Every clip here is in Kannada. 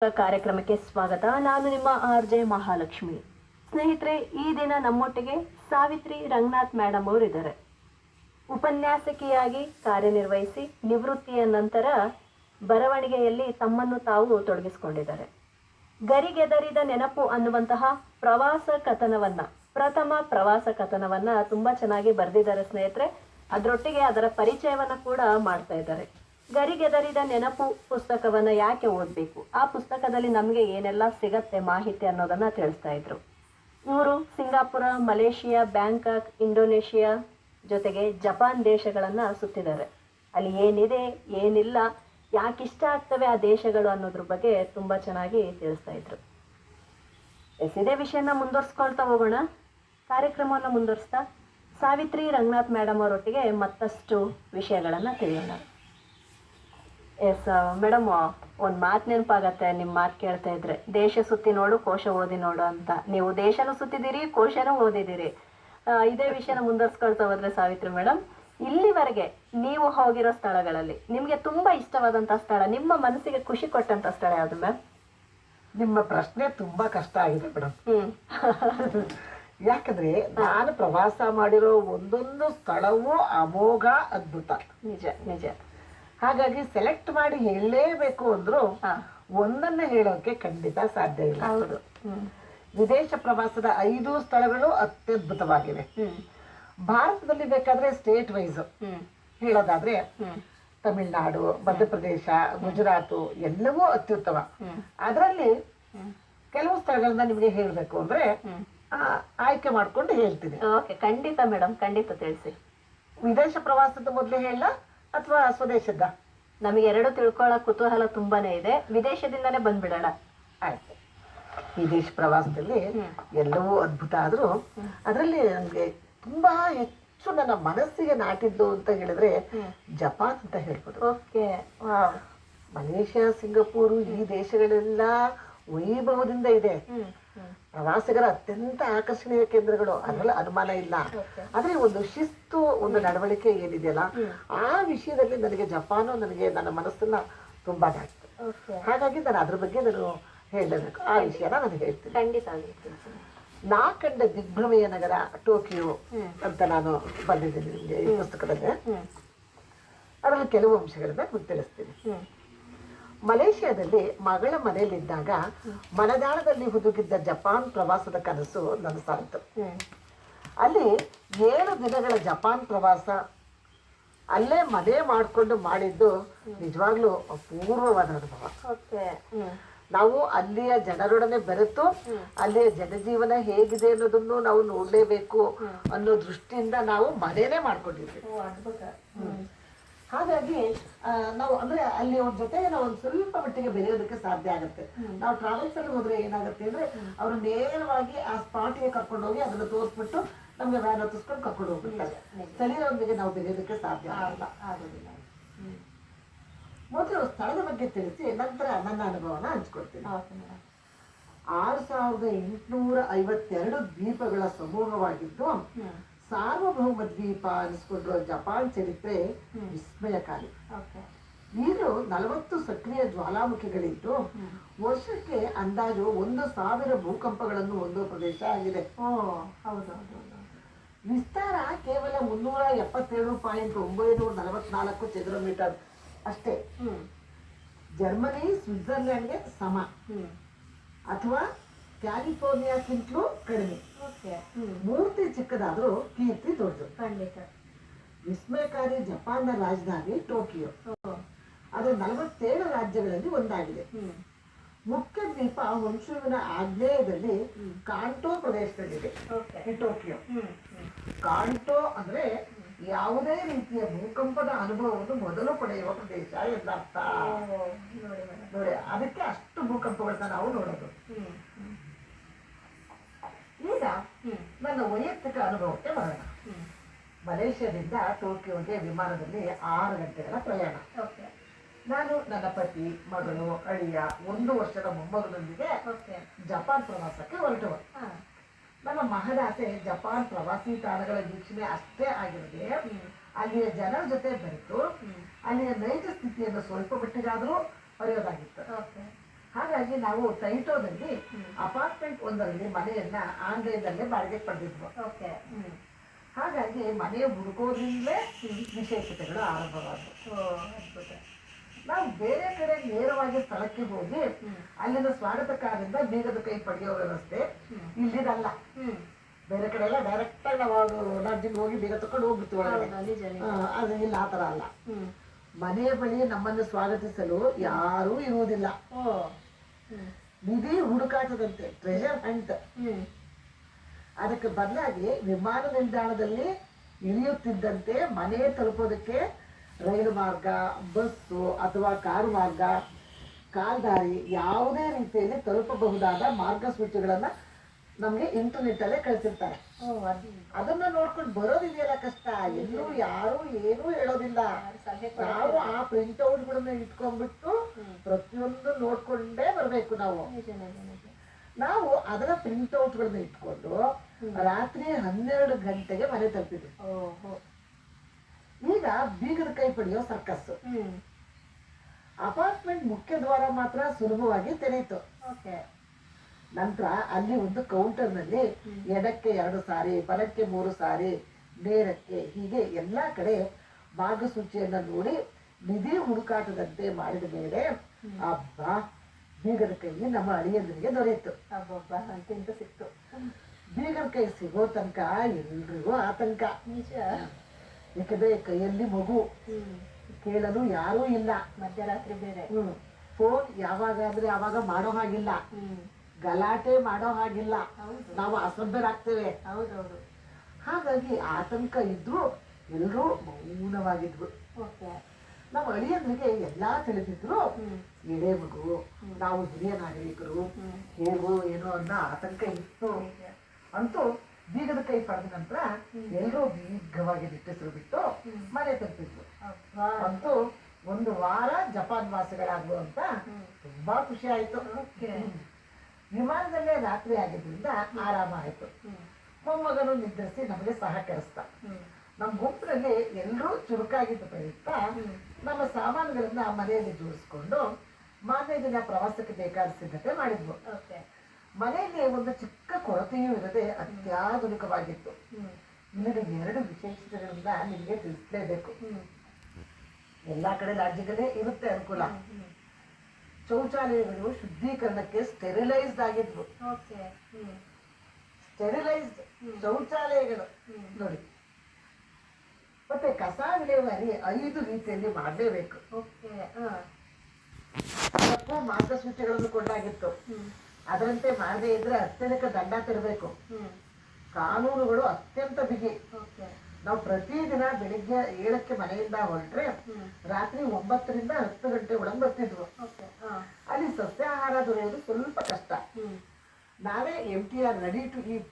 ಕಾರ್ಯಕ್ರಮಕ್ಕೆ ಸ್ವಾಗತ. ನಾನು ನಿಮ್ಮ ಆರ್.ಜೆ. ಮಹಾಲಕ್ಷ್ಮಿ. ಸ್ನೇಹಿತರೆ, ಈ ದಿನ ನಮ್ಮೊಟ್ಟಿಗೆ ಸಾವಿತ್ರಿ ರಂಗನಾಥ್ ಮೇಡಮ್ ಅವರು ಇದ್ದಾರೆ. ಉಪನ್ಯಾಸಕಿಯಾಗಿ ಕಾರ್ಯನಿರ್ವಹಿಸಿ ನಿವೃತ್ತಿಯ ನಂತರ ಬರವಣಿಗೆಯಲ್ಲಿ ತಮ್ಮನ್ನು ತಾವು ತೊಡಗಿಸಿಕೊಂಡಿದ್ದಾರೆ. ಗರಿಗೆದರಿದ ನೆನಪು ಅನ್ನುವಂತಹ ಪ್ರಥಮ ಪ್ರವಾಸ ಕಥನವನ್ನ ತುಂಬಾ ಚೆನ್ನಾಗಿ ಬರೆದಿದ್ದಾರೆ ಸ್ನೇಹಿತರೆ. ಅದರೊಟ್ಟಿಗೆ ಅದರ ಪರಿಚಯವನ್ನ ಕೂಡ ಮಾಡ್ತಾ ಇದ್ದಾರೆ. ಗರಿಗೆದರಿದ ನೆನಪು ಪುಸ್ತಕವನ್ನ ಯಾಕೆ ಓದಬೇಕು, ಆ ಪುಸ್ತಕದಲ್ಲಿ ನಮಗೆ ಏನೆಲ್ಲ ಸಿಗತ್ತೆ ಮಾಹಿತಿ ಅನ್ನೋದನ್ನ ತಿಳಿಸ್ತಾ ಇದ್ರು. ಇವರು ಸಿಂಗಾಪುರ, ಮಲೇಷಿಯಾ, ಬ್ಯಾಂಕಾಕ್, ಇಂಡೋನೇಷಿಯಾ ಜೊತೆಗೆ ಜಪಾನ್ ದೇಶಗಳನ್ನ ಸುತ್ತಿದ್ದಾರೆ. ಅಲ್ಲಿ ಏನಿದೆ ಏನಿಲ್ಲ, ಯಾಕೆ ಇಷ್ಟ ಆಗ್ತವೆ ಆ ದೇಶಗಳು ಅನ್ನೋದ್ರ ಬಗ್ಗೆ ತುಂಬಾ ಚೆನ್ನಾಗಿ ತಿಳಿಸ್ತಾ ಇದ್ರು. ಇದೇ ವಿಷಯನ ಮುಂದುವರ್ಸ್ಕೊಳ್ತಾ ಹೋಗೋಣ. ಕಾರ್ಯಕ್ರಮವನ್ನು ಮುಂದುವರಿಸ್ತಾ ಸಾವಿತ್ರಿ ರಂಗನಾಥ್ ಮೇಡಮ್ ಅವರೊಟ್ಟಿಗೆ ಮತ್ತಷ್ಟು ವಿಷಯಗಳನ್ನ ತಿಳಿಯೋಣ. ಎಸ್ ಮೇಡಮ್, ಒಂದು ಮಾತು ನೆನಪಾಗತ್ತೆ ನಿಮ್ಮ ಮಾತು ಕೇಳ್ತಾ ಇದ್ರೆ, ದೇಶ ಸುತ್ತಿ ನೋಡು ಕೋಶ ಓದಿ ನೋಡು ಅಂತ. ನೀವು ದೇಶನೂ ಸುತ್ತಿದ್ದೀರಿ, ಕೋಶನೂ ಓದಿದ್ದೀರಿ. ಇದೇ ವಿಷಯನ ಮುಂದುವರ್ಸ್ಕೊಳ್ತಾ ಹೋದ್ರೆ ಸಾವಿತ್ರಿ ಮೇಡಮ್, ಇಲ್ಲಿವರೆಗೆ ನೀವು ಹೋಗಿರೋ ಸ್ಥಳಗಳಲ್ಲಿ ನಿಮ್ಗೆ ತುಂಬಾ ಇಷ್ಟವಾದಂತ ಸ್ಥಳ, ನಿಮ್ಮ ಮನಸ್ಸಿಗೆ ಖುಷಿ ಕೊಟ್ಟಂತ ಸ್ಥಳ ಯಾವುದು ಮ್ಯಾಮ್? ನಿಮ್ಮ ಪ್ರಶ್ನೆ ತುಂಬಾ ಕಷ್ಟ ಆಗಿದೆ ಮೇಡಮ್. ಯಾಕಂದ್ರೆ ನಾನು ಪ್ರವಾಸ ಮಾಡಿರೋ ಒಂದೊಂದು ಸ್ಥಳವೂ ಅಮೋಘ, ಅದ್ಭುತ. ನಿಜ ನಿಜ. ಹಾಗಾಗಿ ಸೆಲೆಕ್ಟ್ ಮಾಡಿ ಹೇಳಲೇಬೇಕು ಅಂದ್ರು ಒಂದನ್ನ ಹೇಳೋಕೆ ಖಂಡಿತ ಸಾಧ್ಯ ಇಲ್ಲ. ಹೌದು. ವಿದೇಶ ಪ್ರವಾಸದ 5 ಸ್ಥಳಗಳು ಅತ್ಯದ್ಭುತವಾಗಿವೆ. ಭಾರತದಲ್ಲಿ ಬೇಕಾದ್ರೆ ಸ್ಟೇಟ್ ವೈಸ್ ಹೇಳೋದಾದ್ರೆ ತಮಿಳುನಾಡು, ಮಧ್ಯಪ್ರದೇಶ, ಗುಜರಾತು ಎಲ್ಲವೂ ಅತ್ಯುತ್ತಮ. ಅದರಲ್ಲಿ ಕೆಲವು ಸ್ಥಳಗಳನ್ನ ನಿಮಗೆ ಹೇಳ್ಬೇಕು ಅಂದ್ರೆ ಆಯ್ಕೆ ಮಾಡ್ಕೊಂಡು ಹೇಳ್ತೀನಿ. ಖಂಡಿತ ಮೇಡಮ್, ಖಂಡಿತ ತಿಳಿಸಿ. ವಿದೇಶ ಪ್ರವಾಸದ ಮೊದಲೇ ಹೇಳ ಅಥವಾ ಸ್ವದೇಶದ? ನಮಗೆ ಎರಡು ತಿಳ್ಕೊಳ್ಳೋ ಕುತೂಹಲ ತುಂಬಾನೇ ಇದೆ. ವಿದೇಶದಿಂದಾನೇ ಬಂದ್ಬಿಡೋಣ. ಆಯ್ತು. ವಿದೇಶ ಪ್ರವಾಸದಲ್ಲಿ ಎಲ್ಲವೂ ಅದ್ಭುತ ಆದ್ರೂ ಅದರಲ್ಲಿ ನಮ್ಗೆ ತುಂಬಾ ಹೆಚ್ಚು ನನ್ನ ಮನಸ್ಸಿಗೆ ನಾಟಿದ್ದು ಅಂತ ಹೇಳಿದ್ರೆ ಜಪಾನ್ ಅಂತ ಹೇಳ್ಬೋದು. ಓಕೆ. ಮಲೇಷ್ಯಾ, ಸಿಂಗಪೂರು ಈ ದೇಶಗಳೆಲ್ಲ ವೈಭವದಿಂದ ಇದೆ. ಪ್ರವಾಸಿಗರ ಅತ್ಯಂತ ಆಕರ್ಷಣೀಯ ಕೇಂದ್ರಗಳು, ಅದರಲ್ಲಿ ಅನುಮಾನ ಇಲ್ಲ. ಆದ್ರೆ ಒಂದು ಶಿಸ್ತು, ಒಂದು ನಡವಳಿಕೆ ಏನಿದೆಯಲ್ಲ, ಆ ವಿಷಯದಲ್ಲಿ ನನಗೆ ಜಪಾನು ನನಗೆ ನನ್ನ ಮನಸ್ಸನ್ನ ತುಂಬಾ ನಾಟಿತು. ಹಾಗಾಗಿ ನಾನು ಅದ್ರ ಬಗ್ಗೆ ನಾನು ಹೇಳಬೇಕು. ಆ ವಿಷಯನ ನಾನು ಹೇಳ್ತೀನಿ. ಖಂಡಿತ. ನಾ ಕಂಡ ದಿಗ್ಭ್ರಮೆಯ ನಗರ ಟೋಕಿಯೋ ಅಂತ ನಾನು ಬಂದಿದ್ದೀನಿ ನಿಮಗೆ ಈ ಪುಸ್ತಕದಲ್ಲಿ. ಅದರಲ್ಲಿ ಕೆಲವು ಅಂಶಗಳನ್ನ ತಿಳಿಸ್ತೀನಿ. ಮಲೇಷ್ಯಾದಲ್ಲಿ ಮಗಳ ಮನೆಯಲ್ಲಿದ್ದಾಗ ಮನದಾಳದಲ್ಲಿ ಹುದುಗಿದ್ದ ಜಪಾನ್ ಪ್ರವಾಸದ ಕನಸು ನನಸಾಯಿತು. ಅಲ್ಲಿ 7 ದಿನಗಳ ಜಪಾನ್ ಪ್ರವಾಸ, ಅಲ್ಲೇ ಮನೆ ಮಾಡಿಕೊಂಡು ಮಾಡಿದ್ದು ನಿಜವಾಗ್ಲೂ ಅಪೂರ್ವವಾದ ಅನುಭವ. ನಾವು ಅಲ್ಲಿಯ ಜನರೊಡನೆ ಬೆರೆತು ಅಲ್ಲಿಯ ಜನಜೀವನ ಹೇಗಿದೆ ಅನ್ನೋದನ್ನು ನಾವು ನೋಡ್ಲೇಬೇಕು ಅನ್ನೋ ದೃಷ್ಟಿಯಿಂದ ನಾವು ಮನೇನೆ ಮಾಡ್ಕೊಂಡಿದ್ವಿ. ಹಾಗಾಗಿ ನಾವು ಅಂದ್ರೆ ಅಲ್ಲಿ ಅವ್ರ ಜೊತೆ ನಾವು ಒಂದು ಸ್ವಲ್ಪ ಮಟ್ಟಿಗೆ ಬೆರೆಯೋದಕ್ಕೆ ಸಾಧ್ಯ ಆಗುತ್ತೆ. ನಾವು ಟ್ರಾವೆಲ್ಸ್ ಅಲ್ಲಿ ಹೋದ್ರೆ ಏನಾಗುತ್ತೆ ಅಂದ್ರೆ ಅವರು ನೇರವಾಗಿ ಆ ಸ್ಪಾಟಿಗೆ ಕರ್ಕೊಂಡು ಹೋಗಿ ಅದನ್ನ ತೋರಿಸ್ಬಿಟ್ಟು ನಮ್ಗೆ ವ್ಯಾನ್ ಹತ್ತಿಸ್ಕೊಂಡು ಕರ್ಕೊಂಡು ಹೋಗ್ಬಿಡ್ತಾರೆ. ಸ್ಥಳೀಯರೊಂದಿಗೆ ನಾವು ಬೆರೆಯೋದಕ್ಕೆ ಸಾಧ್ಯ ಆಗೋದಿಲ್ಲ. ಮೊದಲು ಸ್ಥಳದ ಬಗ್ಗೆ ತಿಳಿಸಿ ನಂತರ ನನ್ನ ಅನುಭವನ ಹಂಚ್ಕೊಡ್ತೀನಿ. 6852 ದ್ವೀಪಗಳ ಸಮೂಹವಾಗಿದ್ದು ಸಾರ್ವಭೌಮ ದ್ವೀಪ ಅನಿಸ್ಕೊಂಡ್ರು ಜಪಾನ್ ಚರಿತ್ರೆ ವಿಸ್ಮಯಕಾರಿ. ಈಗಲೂ 40 ಸಕ್ರಿಯ ಜ್ವಾಲಾಮುಖಿಗಳಿದ್ದು ವರ್ಷಕ್ಕೆ ಅಂದಾಜು 1000 ಭೂಕಂಪಗಳನ್ನು ಹೊಂದುವ ಪ್ರದೇಶ ಆಗಿದೆ. ವಿಸ್ತಾರ ಕೇವಲ 377.944 ಚದರ ಮೀಟರ್ ಅಷ್ಟೇ. ಜರ್ಮನಿ ಸ್ವಿಟ್ಜರ್ಲ್ಯಾಂಡ್ಗೆ ಸಮ ಅಥವಾ ಕ್ಯಾಲಿಫೋರ್ನಿಯಾಕ್ಕಿಂತಲೂ ಕಡಿಮೆ. ಮೂರ್ತಿ ಚಿಕ್ಕದಾದ್ರೂ ಕೀರ್ತಿ ದೊಡ್ಡದು. ವಿಸ್ಮಯಕಾರಿ ಜಪಾನ್ನ ರಾಜಧಾನಿ ಟೋಕಿಯೋ. ಅದು 47 ರಾಜ್ಯಗಳಲ್ಲಿ ಒಂದಾಗಿದೆ. ಮುಖ್ಯ ದ್ವೀಪ ಹೊನ್ಶುವಿನ ಆಗ್ನೇಯದಲ್ಲಿ ಕಾಂಟೋ ಪ್ರದೇಶದಲ್ಲಿದೆ ಈ ಟೋಕಿಯೋ. ಕಾಂಟೋ ಅಂದ್ರೆ ಯಾವುದೇ ರೀತಿಯ ಭೂಕಂಪದ ಅನುಭವವನ್ನು ಮೊದಲು ಪಡೆಯುವ ಪ್ರದೇಶ ಎಂದರ್ಥ. ನೋಡಿ, ಅದಕ್ಕೆ ಅಷ್ಟು ಭೂಕಂಪಗಳನ್ನ ನಾವು ನೋಡೋದು. ಈಗ ನನ್ನ ವೈಯಕ್ತಿಕ ಅನುಭವಕ್ಕೆ ಬರೋಣ. ಮಲೇಷ್ಯಾದಿಂದ ಟೋಕಿಯೋಗೆ ವಿಮಾನದಲ್ಲಿ 6 ಗಂಟೆಗಳ ಪ್ರಯಾಣ. ನಾನು ನನ್ನ ಪತಿ, ಮಗಳು, ಅಳಿಯ, 1 ವರ್ಷದ ಮೊಮ್ಮಗನೊಂದಿಗೆ ಜಪಾನ್ ಪ್ರವಾಸಕ್ಕೆ ಹೊರಟುವ. ನನ್ನ ಮಹದಾಸೆ ಜಪಾನ್ ಪ್ರವಾಸಿ ತಾಣಗಳ ವೀಕ್ಷಣೆ ಅಷ್ಟೇ ಆಗಿರದೆ ಅಲ್ಲಿಯ ಜನರ ಜೊತೆ ಬೆರೆತು ಅಲ್ಲಿಯ ನೈಜ ಸ್ಥಿತಿಯನ್ನು ಸ್ವಲ್ಪ ಮಟ್ಟಿಗಾದರೂ ಅರಿಯೋದಾಗಿತ್ತು. ಹಾಗಾಗಿ ನಾವು ಟೈಟೋದಲ್ಲಿ ಅಪಾರ್ಟ್ಮೆಂಟ್ ಒಂದರಲ್ಲಿ ಮನೆಯನ್ನ ಆನ್ಲೈನಲ್ಲೇ ಬಾಡಿಗೆ ಪಡೆದಿದ್ವು. ಹಾಗಾಗಿ ಮನೆ ಹುಡುಕೋದ್ರಿಂದಲೇ ವಿಶೇಷತೆಗಳು ಆರಂಭವಾದವು. ನಾವು ಬೇರೆ ಕಡೆ ನೇರವಾಗಿ ಸ್ಥಳಕ್ಕೆ ಹೋಗಿ ಅಲ್ಲಿನ ಸ್ವಾಗತ ಕಾರ್ಯದಿಂದ ಬೀಗದ ಕೈ ಪಡೆಯೋ ವ್ಯವಸ್ಥೆ ಇಲ್ಲಿದಲ್ಲ. ಬೇರೆ ಕಡೆ ಎಲ್ಲ ಡೈರೆಕ್ಟ್ ಆಗಿ ನಾವು ಲಾಡ್ಜಿಗೆ ಹೋಗಿ ಬೀಗ ತಕೊಂಡು ಹೋಗ್ಬಿಡ್ತೀವಿ ಒಳಗಡೆ. ಅದು ಇಲ್ಲ, ಆ ಥರ ಅಲ್ಲ. ಮನೆಯ ಬಳಿ ನಮ್ಮನ್ನು ಸ್ವಾಗತಿಸಲು ಯಾರೂ ಇರುವುದಿಲ್ಲ. ನಿಧಿ ಹುಡುಕಾಟದಂತೆ, ಟ್ರೆಷರ್ ಹಂಟ್. ಅದಕ್ಕೆ ಬದಲಾಗಿ ವಿಮಾನ ನಿಲ್ದಾಣದಲ್ಲಿ ಇಳಿಯುತ್ತಿದ್ದಂತೆ ಮನೆ ತಲುಪೋದಕ್ಕೆ ರೈಲು ಮಾರ್ಗ, ಬಸ್ಸು ಅಥವಾ ಕಾರು ಮಾರ್ಗ, ಕಾಲ್ದಾರಿ ಯಾವುದೇ ರೀತಿಯಲ್ಲಿ ತಲುಪಬಹುದಾದ ಮಾರ್ಗಸೂಚಿಗಳನ್ನ ನಮ್ಗೆ ಇಂಟರ್ನೆಟ್ ಅಲ್ಲೇ ಕಳಿಸಿರ್ತಾರೆ. ಅದನ್ನ ನೋಡ್ಕೊಂಡು ಬರೋದಿದೆಯಲ್ಲ ಕಷ್ಟ. ಎಲ್ಲೂ ಯಾರು ಏನೂ ಹೇಳೋದಿಲ್ಲ. ನಾವು ಆ ಪ್ರಿಂಟ್ಔಟ್ಗಳನ್ನ ಇಟ್ಕೊಂಡ್ಬಿಟ್ಟು ಪ್ರತಿಯೊಂದು ನೋಡ್ಕೊಂಡೇ ಬರ್ಬೇಕು. ನಾವು ಅದರ ಪ್ರಿಂಟ್ಔಟ್ಗಳನ್ನ ಇಟ್ಕೊಂಡು ರಾತ್ರಿ 12 ಗಂಟೆಗೆ ಮನೆ ತಲುಪಿದ್ವಿ. ಈಗ ಬೀಗದ ಕೈ ಪಡೆಯೋ ಸರ್ಕಸ್. ಅಪಾರ್ಟ್ಮೆಂಟ್ ಮುಖ್ಯ ದ್ವಾರ ಮಾತ್ರ ಸುಲಭವಾಗಿ ತೆರೆಯಿತು. ನಂತರ ಅಲ್ಲಿ ಒಂದು ಕೌಂಟರ್ ನಲ್ಲಿ ಎಡಕ್ಕೆ 2 ಸಾರಿ, ಬಲಕ್ಕೆ 3 ಸಾರಿ, ನೇರಕ್ಕೆ, ಹೀಗೆ ಎಲ್ಲಾ ಕಡೆ ಮಾರ್ಗಸೂಚಿಯನ್ನ ನೋಡಿ ನಿಧಿ ಹುಡುಕಾಟದಂತೆ ಮಾಡಿದ ಮೇಲೆ ಅಬ್ಬಾ, ಬೀಗದ ಕೈ ನಮ್ಮ ಅಳಿಯಂದ್ರಿಗೆ ದೊರೆಯಿತು. ಅಂತ ಸಿಕ್ತು. ಬೀಗದ ಕೈ ಸಿಗೋ ತನಕ ಎಲ್ರಿಗೂ ಆತಂಕ. ಯಾಕಂದ್ರೆ ಕೈಯಲ್ಲಿ ಮಗು, ಕೇಳಲು ಯಾರೂ ಇಲ್ಲ, ಮಧ್ಯರಾತ್ರಿ ಬೇರೆ, ಫೋನ್ ಯಾವಾಗಾದ್ರೆ ಆವಾಗ ಮಾಡೋ ಹಾಗಿಲ್ಲ, ಗಲಾಟೆ ಮಾಡೋ ಹಾಗಿಲ್ಲ, ನಾವು ಅಸಭ್ಯರಾಗ್ತೇವೆ. ಹಾಗಾಗಿ ಆತಂಕ ಇದ್ರು ಎಲ್ರೂ ಮೌನವಾಗಿದ್ವು. ನಮ್ಮ ಅಳಿಯಂದ್ರಿಗೆ ಎಲ್ಲಾ ತಿಳಿದಿದ್ರು. ಎಳೆ ಮಗು, ನಾವು ಹಿರಿಯ ನಾಗರಿಕರು, ಹೇಗೋ ಏನೋ ಅನ್ನೋ ಆತಂಕ ಇತ್ತು. ಅಂತೂ ಬೀಗದ ಕೈ ಪಡೆದ ನಂತರ ಎಲ್ಲರೂ ದೀರ್ಘವಾಗಿ ನಿಟ್ಟುಸಿರು ಬಿಟ್ಟು ಮನೆ ತಲುಪಿದ್ರು. ಅಂತೂ 1 ವಾರ ಜಪಾನ್ ವಾಸಗಳಾಗುವಂತ ತುಂಬಾ ಖುಷಿ ಆಯ್ತು. ವಿಮಾನದಲ್ಲೇ ರಾತ್ರಿ ಆಗಿದ್ರಿಂದ ಆರಾಮ ಆಯ್ತು. ಮೊಮ್ಮಗನು ನಿದ್ರಿಸಿ ನಮಗೆ ಸಹಕರಿಸ್ತಾ. ನಮ್ಮ ಗುಂಪಿನಲ್ಲಿ ಎಲ್ಲರೂ ಚುರುಕಾಗಿದ್ದ ಪ್ರಯುಕ್ತ ನಮ್ಮ ಸಾಮಾನುಗಳನ್ನ ಮನೆಯಲ್ಲಿ ಜೋಡಿಸ್ಕೊಂಡು ಮಾರನೇ ದಿನ ಪ್ರವಾಸಕ್ಕೆ ಬೇಕಾದ ಸಿದ್ಧತೆ ಮಾಡಿದ್ವು. ಮನೆಯಲ್ಲಿ ಒಂದು ಚಿಕ್ಕ ಕೊರತೆಯೂ ಇರದೆ ಅತ್ಯಾಧುನಿಕವಾಗಿತ್ತು. ಇಲ್ಲಿನ 2 ವಿಶೇಷತೆಗಳಿಂದ ನಿಮಗೆ ತಿಳಿಸಲೇಬೇಕು. ಎಲ್ಲಾ ಕಡೆ ಲಾಡ್ಜಿಗಳೇ ಇರುತ್ತೆ ಅನುಕೂಲ. ಶೌಚಾಲಯಗಳು ಶುದ್ಧೀಕರಣಕ್ಕೆ ಸ್ಟೆರಿಲೈಸ್ಡ್ ಆಗಿದ್ವು. ಸ್ಟೆರಿಲೈಸ್ಡ್ ಶೌಚಾಲಯಗಳು ನೋಡಿ. ಮತ್ತೆ ಕಸ ವಿಲೇವಾರಿ 5 ರೀತಿಯಲ್ಲಿ ಮಾಡಲೇಬೇಕು. ಅದಕ್ಕೂ ಮಾರ್ಗಸೂಚಿಗಳನ್ನು ಕೊಡಲಾಗಿತ್ತು. ಅದರಂತೆ ಮಾಡದೇ ಇದ್ರೆ ಅತ್ಯಧಿಕ ದಂಡ ತೆರಬೇಕು. ಕಾನೂನುಗಳು ಅತ್ಯಂತ ಬಿಗಿ. ನಾವು ಪ್ರತಿದಿನ ಬೆಳಿಗ್ಗೆ 7ಕ್ಕೆ ಮನೆಯಿಂದ ಹೊರಟ್ರೆ ರಾತ್ರಿ 9ರಿಂದ 10 ಗಂಟೆ ಒಳಗೆ ಬರ್ತಿದ್ವು. ಅಲ್ಲಿ ಸಸ್ಯಾಹಾರ ದೊರೆಯೋದು ಸ್ವಲ್ಪ ಕಷ್ಟ. ನಾವೇ MTR ರೆಡಿ ಟು ಈಟ್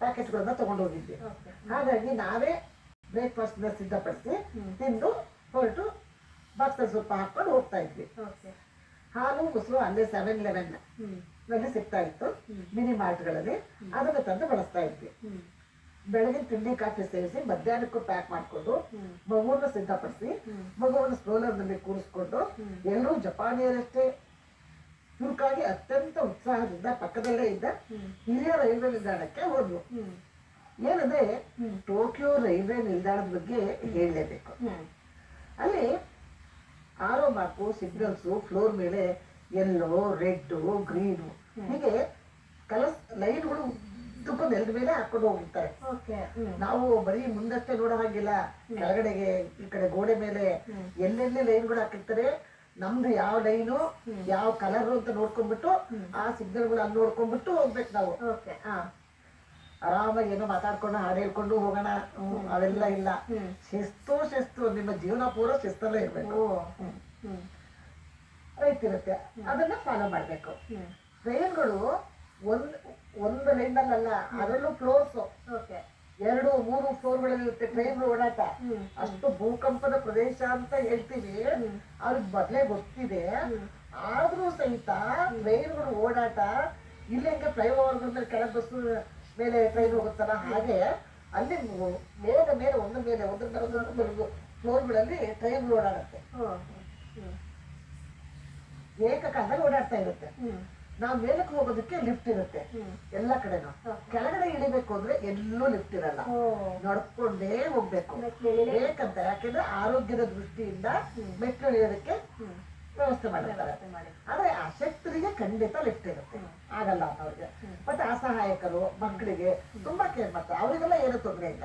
ಪ್ಯಾಕೆಟ್ಗಳನ್ನ ತಗೊಂಡೋಗಿದ್ವಿ. ಹಾಗಾಗಿ ನಾವೇ ಬ್ರೇಕ್ಫಾಸ್ಟ್ ನ ಸಿದ್ಧಪಡಿಸಿ ತಿಂದು ಹೊರಟು ಬಾಕ್ಸ್ ಸ್ವಲ್ಪ ಹಾಕೊಂಡು ಹೋಗ್ತಾ ಇದ್ವಿ. ಹಾಲು ಮೊಸರು ಅಲ್ಲೇ 7-Eleven ನಲ್ಲಿ ಸಿಗ್ತಾ ಇತ್ತು. ಮಿನಿ ಮಾರ್ಟ್ಗಳಲ್ಲಿ ಅದನ್ನು ತಂದು ಬಳಸ್ತಾ ಇದ್ವಿ. ಬೆಳಗ್ಗೆ ತಿಂಡಿ ಕಾಫಿ ಸೇವಿಸಿ ಮಧ್ಯಾಹ್ನಕ್ಕೂ ಪ್ಯಾಕ್ ಮಾಡಿಕೊಂಡು ಮಗುವನ್ನು ಸಿದ್ಧಪಡಿಸಿ ಮಗುವನ್ನು ಸ್ಟ್ರೋಲರ್ ನಲ್ಲಿ ಕೂರಿಸ್ಕೊಂಡು ಎಲ್ಲರೂ ಜಪಾನಿಯರಷ್ಟೇ ಚುರುಕಾಗಿ ಅತ್ಯಂತ ಉತ್ಸಾಹದಿಂದ ಪಕ್ಕದಲ್ಲೇ ಇದ್ದ ಹಿರಿಯ ರೈಲ್ವೆ ನಿಲ್ದಾಣಕ್ಕೆ ಹೋದ್ವು. ಏನಂದ್ರೆ ಟೋಕಿಯೋ ರೈಲ್ವೆ ನಿಲ್ದಾಣದ ಬಗ್ಗೆ ಹೇಳಲೇಬೇಕು. ಅಲ್ಲಿ ಆರೋ ಮಾರ್ಕು, ಸಿಗ್ನಲ್ಸು, ಫ್ಲೋರ್ ಮೇಲೆ ಯೆಲ್ಲೋ, ರೆಡ್, ಗ್ರೀನ್ ಹೀಗೆ ಕಲರ್ಸ್ ಲೈನ್ಗಳು ಉದ್ದಕ್ಕೂ ನೆಲದ ಮೇಲೆ ಹಾಕೊಂಡು ಹೋಗಿರ್ತಾರೆ. ನಾವು ಬರೀ ಮುಂದಷ್ಟೇ ನೋಡೋ ಹಾಗಿಲ್ಲ. ಕೆಳಗಡೆಗೆ ಈ ಕಡೆ ಗೋಡೆ ಮೇಲೆ ಎಲ್ಲೆಲ್ಲಿ ಲೈನ್ಗಳು ಹಾಕಿರ್ತಾರೆ. ನಮ್ದು ಯಾವ ಲೈನು ಯಾವ ಕಲರ್ ಅಂತ ನೋಡ್ಕೊಂಡ್ಬಿಟ್ಟು ಆ ಸಿಗ್ನಲ್ಗಳು ಅಲ್ಲಿ ನೋಡ್ಕೊಂಡ್ಬಿಟ್ಟು ಹೋಗ್ಬೇಕು ನಾವು. ಆರಾಮಾಗಿ ಏನೋ ಮಾತಾಡ್ಕೊಂಡು ಹಾಡು ಹೇಳ್ಕೊಂಡು ಹೋಗೋಣ ಅವೆಲ್ಲ ಇಲ್ಲ. ಶಿಸ್ತು ನಿಮ್ಮ ಜೀವನ ಪೂರ ಶಿಸ್ತಲ್ಲೇ ಇರ್ಬೇಕು. ರೈತಿರುತ್ತೆ, ಅದನ್ನ ಫಾಲೋ ಮಾಡ್ಬೇಕು. ಟ್ರೈನ್ಗಳು ಒಂದು ಲೈನಲ್ಲ, ಅದರಲ್ಲೂ ಫ್ಲೋರ್ಸ್ 2-3 ಫ್ಲೋರ್ಗಳಲ್ಲಿರುತ್ತೆ ಟ್ರೈನ್ ಓಡಾಟ. ಅಷ್ಟು ಭೂಕಂಪದ ಪ್ರದೇಶ ಅಂತ ಹೇಳ್ತೀವಿ, ಅವ್ರಿಗೆ ಮೊದಲೇ ಗೊತ್ತಿದೆ. ಆದ್ರೂ ಸಹಿತ ಟ್ರೈನ್ಗಳು ಓಡಾಟ ಇಲ್ಲಿ ಹೆಂಗೆ ಫ್ಲೈಓವರ್ಗಳ ಮೇಲೆ ಕೆಳಗೆ ಬಸ್ಸು ಮೇಲೆ ಟ್ರೈನ್ ಹೋಗುತ್ತಲ್ಲ ಹಾಗೆ ಅಲ್ಲಿ ಮೇಲೆ ಒಂದ್ರ ಮೇಲೆ ಫ್ಲೋರ್ಗಳಲ್ಲಿ ಟ್ರೈನ್ ಓಡಾಡುತ್ತೆ. ಏಕಕಾಲದಲ್ಲಿ ಓಡಾಡ್ತಾ ಇರುತ್ತೆ. ನಾವು ಮೇಲಕ್ಕೆ ಹೋಗೋದಕ್ಕೆ ಲಿಫ್ಟ್ ಇರುತ್ತೆ ಎಲ್ಲ ಕಡೆನೂ. ಕೆಳಗಡೆ ಇಳಿಬೇಕು ಅಂದ್ರೆ ಎಲ್ಲೂ ಲಿಫ್ಟ್ ಇರಲ್ಲ, ನಡ್ಕೊಂಡೇ ಹೋಗ್ಬೇಕು. ಬೇಕಂತ ಯಾಕೆಂದ್ರೆ ಆರೋಗ್ಯದ ದೃಷ್ಟಿಯಿಂದ ಮೆಟ್ಲು ಇಳಿಯೋದಕ್ಕೆ ವ್ಯವಸ್ಥೆ ಮಾಡಿರ್ತಾರೆ. ಆದ್ರೆ ಅಶಕ್ತರಿಗೆ ಖಂಡಿತ ಲಿಫ್ಟ್ ಇರುತ್ತೆ, ಆಗಲ್ಲ ಅನ್ನೋರಿಗೆ. ಮತ್ತೆ ಅಸಹಾಯಕರು, ಮಕ್ಕಳಿಗೆ ತುಂಬಾ ಕೇರ್ ಮಾಡ್ತಾರೆ, ಅವರಿಗೆಲ್ಲ ಏನು ತೊಂದರೆ ಇಲ್ಲ.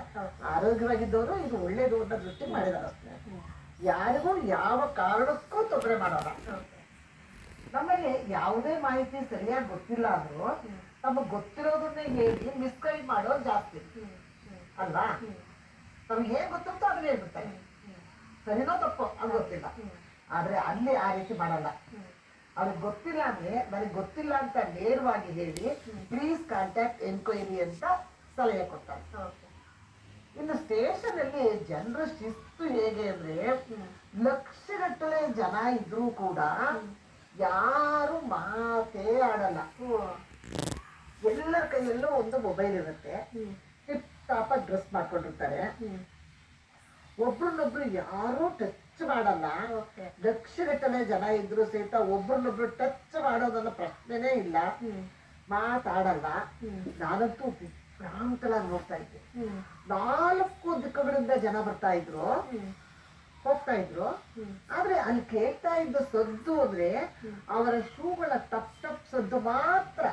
ಆರೋಗ್ಯವಾಗಿದ್ದವರು ಇದು ಒಳ್ಳೇದು ಅನ್ನೋ ದೃಷ್ಟಿ ಮಾಡಿದಾರೆ ಅಷ್ಟೇ. ಯಾರಿಗೂ ಯಾವ ಕಾರಣಕ್ಕೂ ತೊಂದರೆ ಮಾಡೋಲ್ಲ. ನಮ್ಮಲ್ಲಿ ಯಾವುದೇ ಮಾಹಿತಿ ಸರಿಯಾಗಿ ಗೊತ್ತಿಲ್ಲ ಅಂದ್ರು ನಮಗ್ ಗೊತ್ತಿರೋದನ್ನೇ ಹೇಳಿ ಮಿಸ್ಗೈಡ್ ಮಾಡೋದು ಜಾಸ್ತಿ ಅಲ್ವಾ. ನಮ್ಗೆ ಏನ್ ಗೊತ್ತಿರ್ತೋ ಅದನ್ನ ಹೇಳ್ಬಿಡ್ತಾರೆ, ಸರಿನೋ ತಪ್ಪೋ ಅದು ಗೊತ್ತಿಲ್ಲ. ಆದ್ರೆ ಅಲ್ಲಿ ಆ ರೀತಿ ಮಾಡಲ್ಲ. ಅವ್ರಿಗೆ ಗೊತ್ತಿಲ್ಲ ಅಂದ್ರೆ ನನಗೆ ಗೊತ್ತಿಲ್ಲ ಅಂತ ನೇರವಾಗಿ ಹೇಳಿ ಪ್ಲೀಸ್ ಕಾಂಟ್ಯಾಕ್ಟ್ ಎನ್ಕ್ವೈರಿ ಅಂತ ಸಲಹೆ ಕೊಡ್ತಾರೆ. ಇನ್ನು ಸ್ಟೇಷನ್ ಅಲ್ಲಿ ಜನರ ಶಿಸ್ತು ಹೇಗೆ ಅಂದ್ರೆ ಲಕ್ಷಗಟ್ಟಲೆ ಜನ ಇದ್ರೂ ಕೂಡ ಯಾರು ಮಾತೇ ಆಡಲ್ಲ. ಎಲ್ಲರ ಕೈಯಲ್ಲೂ ಒಂದು ಮೊಬೈಲ್ ಇರುತ್ತೆ, ಟಿಪ್ ಟಾಪ್ ಡ್ರೆಸ್ ಮಾಡ್ಕೊಂಡಿರ್ತಾರೆ. ಒಬ್ರನ್ನೊಬ್ರು ಯಾರು ಟಚ್ ಮಾಡಲ್ಲ. ಲಕ್ಷಗಟ್ಟಲೆ ಜನ ಇದ್ರು ಸಹಿತ ಒಬ್ರನ್ನೊಬ್ರು ಟಚ್ ಮಾಡೋದನ್ನ ಪ್ರಶ್ನೆನೇ ಇಲ್ಲ, ಮಾತಾಡಲ್ಲ. ನಾನಂತೂ ಭ್ರಾಂತಲಾಗಿ ನೋಡ್ತಾ ಇದ್ದೆ. 4 ದಿಕ್ಕುಗಳಿಂದ ಜನ ಬರ್ತಾ ಇದ್ರು, ಹೋಗ್ತಾ ಇದ್ರು. ಆದ್ರೆ ಅಲ್ಲಿ ಕೇಳ್ತಾ ಇದ್ದ ಸದ್ದು ಅಂದ್ರೆ ಅವರ ಶೂಗಳ ಟಪ್ ಟಪ್ ಸದ್ದು ಮಾತ್ರ.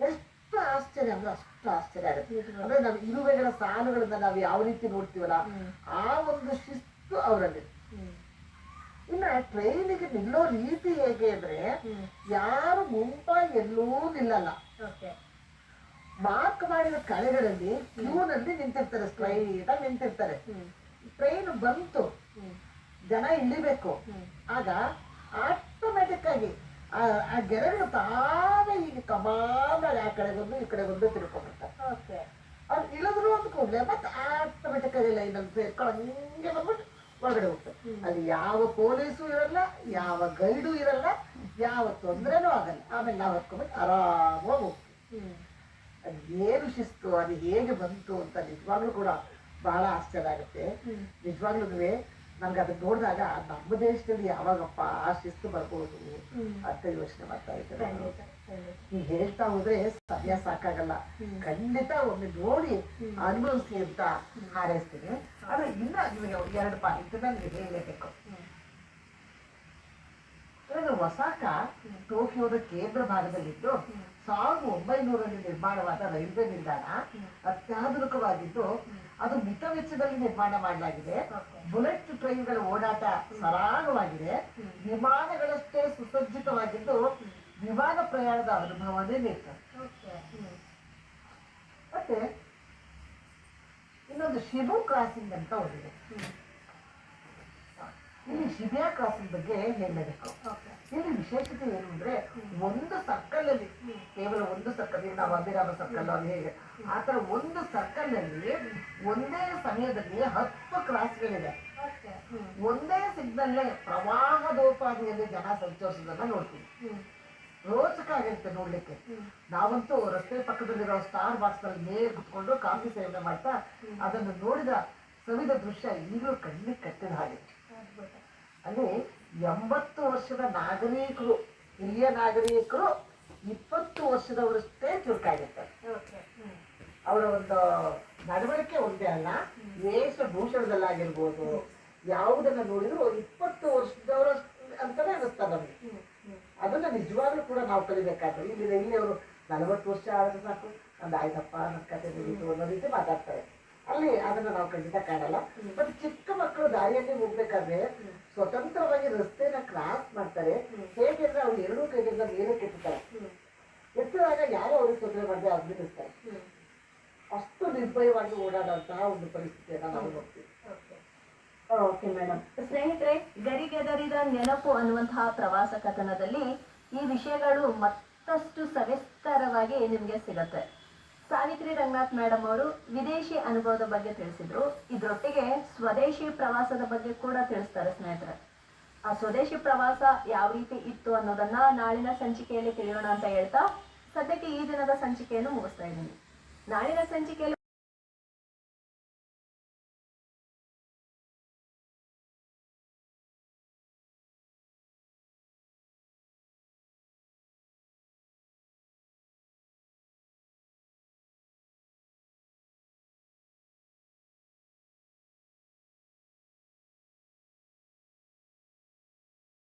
ಎಷ್ಟು ಆಶ್ಚರ್ಯ ಅಂದ್ರೆ ಅಷ್ಟು ಆಶ್ಚರ್ಯ ಆಗುತ್ತೆ. ಅಂದ್ರೆ ನಾವು ಇರುವೆಗಳ ಸಾಲುಗಳನ್ನ ನಾವು ಯಾವ ರೀತಿ ನೋಡ್ತೀವಲ್ಲ ಆ ಒಂದು ಶಿಸ್ತು ಅವರಲ್ಲಿ. ಇನ್ನ ಟ್ರೈನಿಗೆ ನಿಲ್ಲೋ ರೀತಿ ಹೇಗೆ ಅಂದ್ರೆ ಯಾರು ಮುಂಬಾಗಿ ಎಲ್ಲೂ ನಿಲ್ಲಲ್ಲ. ಮಾರ್ಕ್ ಮಾಡಿದ ಕಳೆಗಳಲ್ಲಿ ಕ್ಯೂನಲ್ಲಿ ನಿಂತಿರ್ತಾರೆ, ಸ್ಟ್ರೈಟ್ ಆಗಿ ನಿಂತಿರ್ತಾರೆ. ಟ್ರೈನ್ ಬಂತು, ಜನ ಇಳಿಬೇಕು, ಆಗ ಆಟೋಮೆಟಿಕ್ ಆಗಿ ಆ ಗೆರೆಗಳು ತಾವೇ ಈಗ ಕಮಾನಾಗಿ ಆ ಕಡೆ ಬಂದು ಈ ಕಡೆ ಬಂದು ತಿಳ್ಕೊಂಡ್ಬಿಡ್ತಾರೆ. ಅವ್ರು ಇಳಿದ್ರು ಅಂತ ಕೂಡಲೇ ಮತ್ತೆ ಆಟೋಮೆಟಿಕ್ ಆಗಿ ಲೈನಲ್ಲಿ ಸೇರ್ಕೊಂಡು ಹಂಗೆ ಬಂದ್ಬಿಟ್ಟು ಒಳಗಡೆ ಹೋಗ್ತಾರೆ. ಅಲ್ಲಿ ಯಾವ ಪೊಲೀಸು ಇರಲ್ಲ, ಯಾವ ಗೈಡು ಇರಲ್ಲ, ಯಾವ ತೊಂದರೆನೂ ಆಗಲ್ಲ. ಆಮೇಲೆ ನಾವು ಹತ್ಕೊಂಡ್ಬಿಟ್ಟು ಆರಾಮಾಗಿ ಹೋಗ್ತೀವಿ. ಅದು ಏನು ಶಿಸ್ತು, ಅದು ಹೇಗೆ ಬಂತು ಅಂತ ನಿಜವಾಗ್ಲೂ ಕೂಡ ಬಹಳ ಆಶ್ಚರ್ಯ ಆಗುತ್ತೆ. ನಿಜವಾಗ್ಲೂ ನನ್ಗೆ ಅದನ್ನ ನೋಡಿದಾಗ ನಮ್ಮ ದೇಶದಲ್ಲಿ ಯಾವಾಗಪ್ಪ ಆ ಶಿಸ್ತು ಬರ್ಬೋದು ಅಂತ ಯೋಚನೆ ಮಾಡ್ತಾ ಇದ್ದಾರೆ. ನೀವು ಹೇಳ್ತಾ ಹೋದ್ರೆ ಸಮಯ ಸಾಕಾಗಲ್ಲ. ಖಂಡಿತ ಒಮ್ಮೆ ನೋಡಿ ಅನುಭವಿಸಿ ಅಂತ ಹಾರೈಸ್ತೀನಿ. ಆದ್ರೆ ಇನ್ನ ನಿಮಗೆ 2 ಪಾಯಿಂಟ್ ನನಗೆ ಹೇಳಲೇಬೇಕು. ಒಸಾಕ ಟೋಕಿಯೋದ ಕೇಂದ್ರ ಭಾಗದಲ್ಲಿದ್ದು 1900ರಲ್ಲಿ ನಿರ್ಮಾಣವಾದ ರೈಲ್ವೆ ನಿಲ್ದಾಣ ಅತ್ಯಾಧುನಿಕವಾಗಿದ್ದು ಅದು ಮಿತ ವೆಚ್ಚದಲ್ಲಿ ನಿರ್ಮಾಣ ಮಾಡಲಾಗಿದೆ. ಬುಲೆಟ್ ಟ್ರೈನ್ಗಳ ಓಡಾಟ ಸರಾಗವಾಗಿದೆ. ವಿಮಾನಗಳಷ್ಟೇ ಸುಸಜ್ಜಿತವಾಗಿದ್ದು ವಿಮಾನ ಪ್ರಯಾಣದ ಅನುಭವನೇ ನೀಡ್ತದೆ. ಮತ್ತೆ ಇನ್ನೊಂದು ಶಿಬು ಕ್ರಾಸಿಂಗ್ ಅಂತ ಒಂದಿದೆ. ಇಲ್ಲಿ ಶಿಬಿಯಾ ಕ್ರಾಸಿಂಗ್ ಬಗ್ಗೆ ಹೇಳಬೇಕು. ಇಲ್ಲಿ ವಿಶೇಷತೆ ಏನು ಅಂದ್ರೆ ಒಂದು ಸರ್ಕಲ್ ಅಲ್ಲಿ, ಕೇವಲ ಒಂದು ಸರ್ಕಲ್, ಈಗ ನಾವು ಅಭಿರಾಮ ಸರ್ಕಲ್ ಅಲ್ಲಿ ಹೇಗೆ ಆ ತರ ಒಂದು ಸರ್ಕಲ್ ಅಲ್ಲಿ ಒಂದೇ ಸಮಯದಲ್ಲಿ 10 ಕ್ರಾಸ್ಗಳಿದೆ. ಒಂದೇ ಸಿಗ್ನಲ್ ಪ್ರವಾಹದೋಪಾದಿಯಲ್ಲಿ ಜನ ಸಂಚರಿಸೋದನ್ನ ನೋಡ್ತೀವಿ. ರೋಚಕ ಆಗಿರುತ್ತೆ ನೋಡ್ಲಿಕ್ಕೆ. ನಾವಂತೂ ರಸ್ತೆ ಪಕ್ಕದಲ್ಲಿರೋ ಸ್ಟಾರ್ ಬಾಕ್ಸ್ ನಲ್ಲಿ ನೇರ ಕುತ್ಕೊಂಡು ಕಾಫಿ ಸೇವನೆ ಮಾಡ್ತಾ ಅದನ್ನು ಸವಿದ ದೃಶ್ಯ ಈಗಲೂ ಕಣ್ಣಿಗೆ ಕಟ್ಟಿದ ಹಾಗೆ. ಅಲ್ಲಿ 80 ವರ್ಷದ ನಾಗರಿಕರು, ಹಿರಿಯ ನಾಗರಿಕರು 20 ವರ್ಷದವರಷ್ಟೇ ಚುರುಕಾಗಿರ್ತಾರೆ. ಅವರ ಒಂದು ನಡವಳಿಕೆ ಒಂದೇ ಅಲ್ಲ, ವೇಷಭೂಷಣದಲ್ಲಾಗಿರ್ಬೋದು, ಯಾವುದನ್ನ ನೋಡಿದ್ರು 20 ವರ್ಷದವರ ಅಂತಾನೆ ಅನಿಸ್ತಾರೆ ನಮ್ಗೆ. ಅದನ್ನ ನಿಜವಾಗ್ಲೂ ಕೂಡ ನಾವು ಕಲಿಬೇಕಾದ್ರೆ ಇಲ್ಲಿ ಅವರು 40 ವರ್ಷ ಆದ್ರೆ ಸಾಕು, ಒಂದು ಆಯ್ತಪ್ಪ ನನ್ನ ಕತೆ ಮುಗಿತು ಅನ್ನೋ ರೀತಿ ಮಾತಾಡ್ತಾರೆ. ಅಲ್ಲಿ ಅದನ್ನ ನಾವು ಖಂಡಿತ ಕಾಣಲ್ಲ. ಮತ್ತೆ ಚಿಕ್ಕ ಮಕ್ಕಳು ದಾರಿಯಲ್ಲಿ ಹೋಗ್ಬೇಕಾದ್ರೆ ಸ್ವತಂತ್ರವಾಗಿ ರಸ್ತೆನ ಕ್ರಾಸ್ ಮಾಡ್ತಾರೆ. ಹೇಗೆಂದ್ರೆ ಅವ್ರು 2 ಕೈಗಳಿಂದ ಮೇಲೆ ಕೆತ್ತಾರೆ. ಎತ್ತದಾಗ ಯಾರೋ ಅವ್ರಿಗೆ ತೊಂದರೆ ಮಾಡದೆ ಅಭಿನಯಿಸ್ತಾರೆ. ಅಷ್ಟು ನಿರ್ಭಯವಾಗಿ ಓಡಾಡುವಂತಹ ಒಂದು ಪರಿಸ್ಥಿತಿಯನ್ನ ನಾವು ನೋಡ್ತೀವಿ. Okay madam. ಸ್ನೇಹಿತರೆ, ಗರಿಗೆದರಿದ ನೆನಪು ಅನ್ನುವಂತಹ ಪ್ರವಾಸ ಕಥನದಲ್ಲಿ ಈ ವಿಷಯಗಳು ಮತ್ತಷ್ಟು ಸವಿಸ್ತರವಾಗಿ ನಿಮ್ಗೆ ಸಿಗತ್ತೆ. ಸಾವಿತ್ರಿ ರಂಗನಾಥ್ ಮೇಡಮ್ ಅವರು ವಿದೇಶಿ ಅನುಭವದ ಬಗ್ಗೆ ತಿಳಿಸಿದ್ರು. ಇದರೊಟ್ಟಿಗೆ ಸ್ವದೇಶಿ ಪ್ರವಾಸದ ಬಗ್ಗೆ ಕೂಡ ತಿಳಿಸ್ತಾರೆ ಸ್ನೇಹಿತರೆ. ಆ ಸ್ವದೇಶಿ ಪ್ರವಾಸ ಯಾವ ರೀತಿ ಇತ್ತು ಅನ್ನೋದನ್ನ ನಾಳಿನ ಸಂಚಿಕೆಯಲ್ಲಿ ತಿಳಿಯೋಣ ಅಂತ ಹೇಳ್ತಾ ಸದ್ಯಕ್ಕೆ ಈ ದಿನದ ಸಂಚಿಕೆಯನ್ನು ಮುಗಿಸ್ತಾ ಇದ್ದೀನಿ. ನಾಳಿನ ಸಂಚಿಕೆಯಲ್ಲಿ